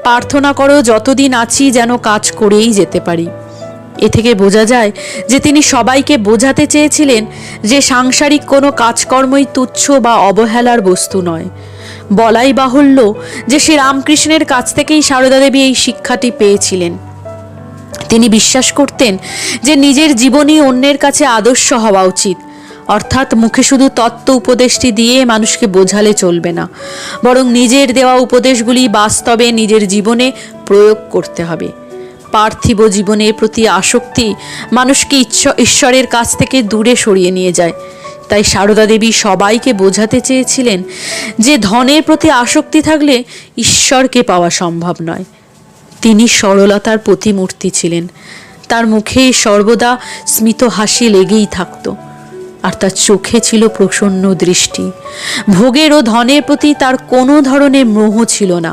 প্রার্থনা করো যতদিন আছি যেন কাজ করেই যেতে পারি। এ থেকে বোঝা যায় যে তিনি সবাইকে বোঝাতে চেয়েছিলেন যে সাংসারিক কোনো কাজকর্মই তুচ্ছ বা অবহেলার বস্তু নয়। বলাই বাহুল্য যে শ্রী রামকৃষ্ণের কাছ থেকেই সারদা দেবী এই শিক্ষাটি পেয়েছিলেন। তিনি বিশ্বাস করতেন যে নিজের জীবনই অন্যের কাছে আদর্শ হওয়া উচিত, অর্থাৎ মুখে শুধু তত্ত্ব উপদেশটি দিয়ে মানুষকে বোঝালে চলবে না, বরং নিজের দেওয়া উপদেশগুলি বাস্তবে নিজের জীবনে প্রয়োগ করতে হবে। পার্থিব জীবনের প্রতি আসক্তি মানুষকে ঈশ্বরের কাছ থেকে দূরে সরিয়ে নিয়ে যায়। তাই সারদা দেবী সবাইকে বোঝাতে চেয়েছিলেন যে ধনের প্রতি আসক্তি থাকলে ঈশ্বরকে পাওয়া সম্ভব নয়। তিনি সরলতার প্রতিমূর্তি ছিলেন। তার মুখে সর্বদা স্মিত হাসি লেগেই থাকত, আর তার চোখে ছিল প্রসন্ন দৃষ্টি। ভোগের ও ধনের প্রতি তার কোনো ধরনের মোহ ছিল না।